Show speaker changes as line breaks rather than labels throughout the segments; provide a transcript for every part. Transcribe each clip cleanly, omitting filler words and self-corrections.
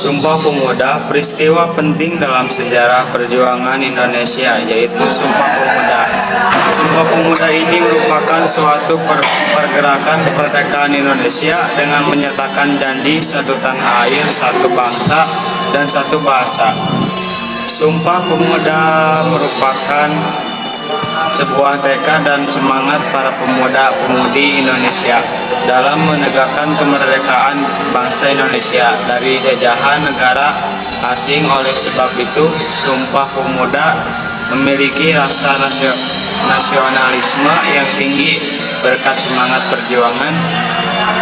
Sumpah Pemuda, peristiwa penting dalam sejarah perjuangan Indonesia, yaitu Sumpah Pemuda. Sumpah Pemuda ini merupakan suatu pergerakan kemerdekaan Indonesia dengan menyatakan janji satu tanah air, satu bangsa, dan satu bahasa. Sumpah Pemuda merupakan sebuah tekad dan semangat para pemuda-pemudi Indonesia dalam menegakkan kemerdekaan bangsa Indonesia dari jajahan negara asing. Oleh sebab itu, Sumpah Pemuda memiliki rasa nasionalisme yang tinggi berkat semangat perjuangan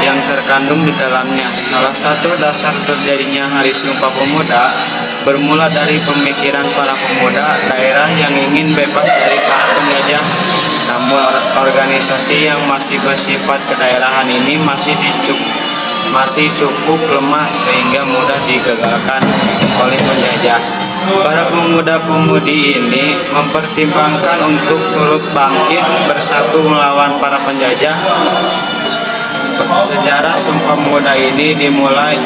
yang terkandung di dalamnya. Salah satu dasar terjadinya Hari Sumpah Pemuda bermula dari pemikiran para pemuda daerah yang ingin bebas dari para penjajah. Namun organisasi yang masih bersifat kedaerahan ini masih cukup lemah sehingga mudah digagalkan oleh penjajah. Para pemuda-pemudi ini mempertimbangkan untuk turut bangkit bersatu melawan para penjajah. Sejarah Sumpah Pemuda ini dimulai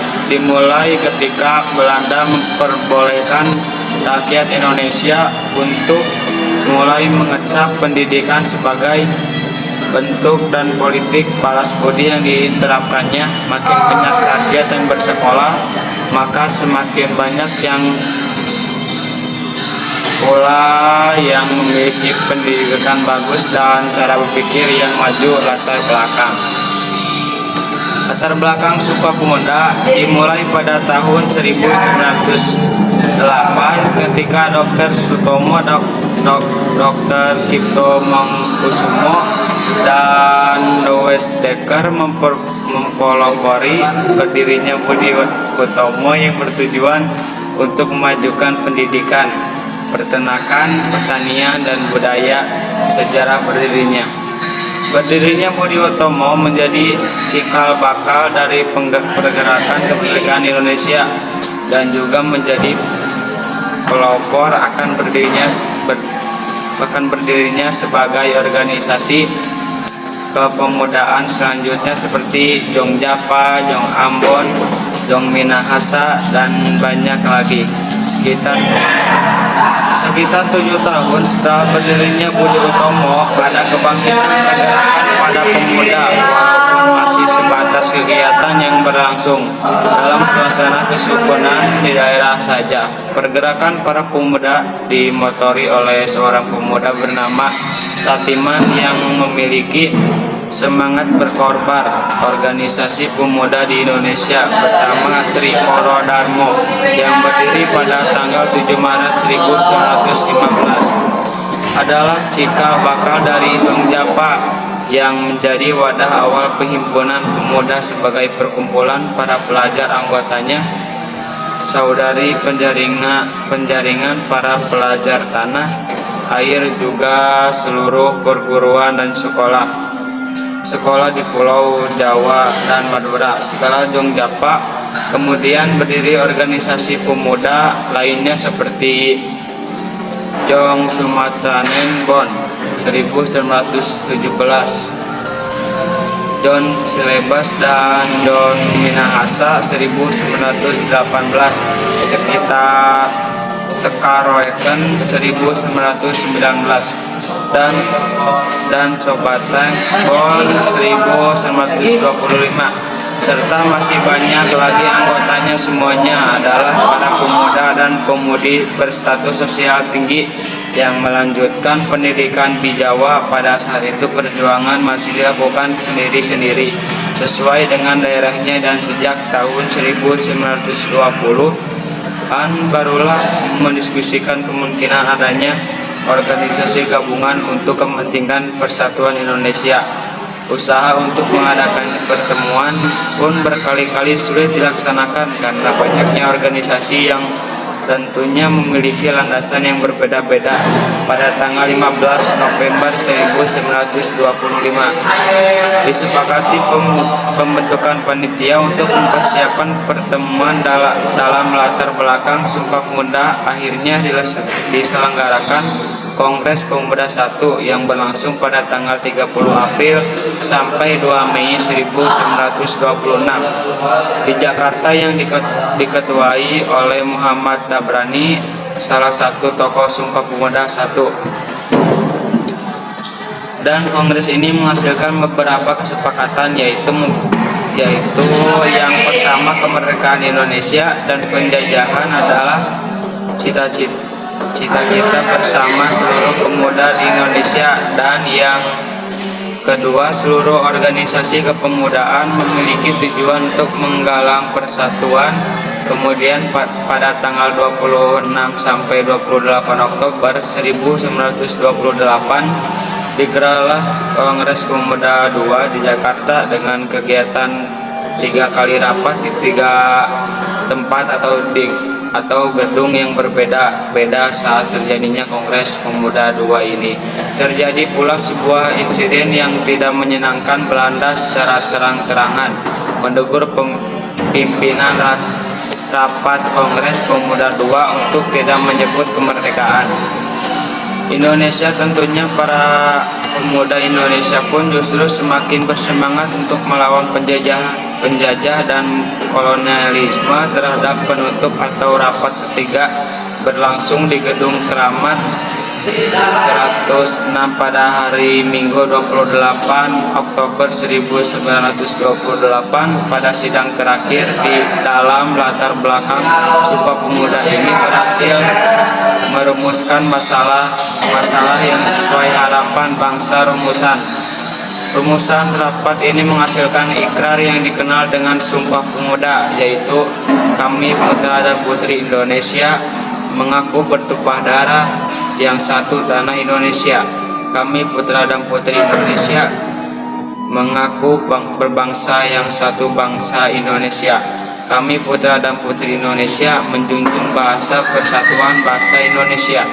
ketika Belanda memperbolehkan rakyat Indonesia untuk mulai mengecap pendidikan sebagai bentuk dan politik balas budi yang diterapkannya. Makin banyak rakyat yang bersekolah, maka semakin banyak yang pula yang memiliki pendidikan bagus dan cara berpikir yang maju. Latar belakang Sumpah Pemuda dimulai pada tahun 1908 ketika Dr. Sutomo, Dr. Cipto Mangunkusumo, dan Dowes Dekker mempelopori berdirinya Budi Utomo yang bertujuan untuk memajukan pendidikan, peternakan, pertanian, dan budaya. Sejarah Berdirinya Budi Utomo menjadi cikal bakal dari pergerakan kemerdekaan Indonesia dan juga menjadi pelopor akan berdirinya sebagai organisasi kepemudaan selanjutnya seperti Jong Japa, Jong Ambon, Jong Minahasa, dan banyak lagi. Sekitar 7 tahun setelah berdirinya Budi Utomo, ada kebangkitan pergerakan pada pemuda walaupun masih sebatas kegiatan yang berlangsung dalam suasana kesukunan di daerah saja. Pergerakan para pemuda dimotori oleh seorang pemuda bernama Satiman yang memiliki semangat berkorban. Organisasi pemuda di Indonesia pertama Trikoro Darmo yang berdiri pada tanggal 7 Maret 1915 adalah cikal bakal dari Jong Japa yang menjadi wadah awal perhimpunan pemuda sebagai perkumpulan para pelajar anggotanya, saudari penjaringan para pelajar tanah air, juga seluruh perguruan dan sekolah di Pulau Jawa dan Madura. Setelah Jong Japa, kemudian berdiri organisasi pemuda lainnya seperti Jong Sumatranen Bon 1917, Don Silebas, dan Don Minahasa 1918, sekitar Sekaroeken 1919, dan Cobateng Bon 1925, serta masih banyak lagi anggotanya. Semuanya adalah para pemuda dan pemudi berstatus sosial tinggi yang melanjutkan pendidikan di Jawa. Pada saat itu perjuangan masih dilakukan sendiri-sendiri sesuai dengan daerahnya, dan sejak tahun 1920-an barulah mendiskusikan kemungkinan adanya organisasi gabungan untuk kepentingan persatuan Indonesia. Usaha untuk mengadakan pertemuan pun berkali-kali sulit dilaksanakan karena banyaknya organisasi yang tentunya memiliki landasan yang berbeda-beda. Pada tanggal 15 November 1925 disepakati pembentukan panitia untuk mempersiapkan pertemuan dalam latar belakang Sumpah Pemuda akhirnya diselenggarakan Kongres Pemuda 1 yang berlangsung pada tanggal 30 April sampai 2 Mei 1926 di Jakarta yang diketuai oleh Muhammad Tabrani, salah satu tokoh Sumpah Pemuda 1. Dan kongres ini menghasilkan beberapa kesepakatan, yaitu yang pertama, kemerdekaan Indonesia dan penjajahan adalah cita-cita bersama seluruh pemuda di Indonesia, dan yang kedua, seluruh organisasi kepemudaan memiliki tujuan untuk menggalang persatuan. Kemudian pada tanggal 26 sampai 28 Oktober 1928 digelarlah Kongres Pemuda II di Jakarta dengan kegiatan 3 kali rapat di 3 tempat atau gedung yang berbeda-beda. Saat terjadinya Kongres Pemuda II ini, terjadi pula sebuah insiden yang tidak menyenangkan. Belanda secara terang-terangan menegur pimpinan rapat Kongres Pemuda II untuk tidak menyebut kemerdekaan Indonesia. Tentunya para pemuda Indonesia pun justru semakin bersemangat untuk melawan penjajah dan kolonialisme. Terhadap penutup atau rapat ketiga berlangsung di Gedung Keramat 106 pada hari Minggu 28 Oktober 1928. Pada sidang terakhir di dalam latar belakang Sumpah Pemuda ini berhasil merumuskan masalah yang sesuai harapan bangsa. Rumusan rapat ini menghasilkan ikrar yang dikenal dengan Sumpah Pemuda, yaitu kami putra dan putri Indonesia mengaku bertumpah darah yang satu tanah Indonesia. Kami putra dan putri Indonesia mengaku berbangsa yang satu bangsa Indonesia. Kami putra dan putri Indonesia menjunjung bahasa persatuan bangsa Indonesia.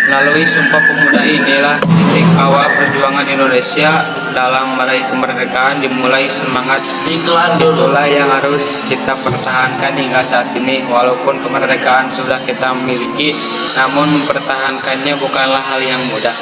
Melalui Sumpah Pemuda inilah titik awal perjuangan Indonesia dalam meraih kemerdekaan dimulai. Semangat itulah yang harus kita pertahankan hingga saat ini. Walaupun kemerdekaan sudah kita miliki, namun mempertahankannya bukanlah hal yang mudah.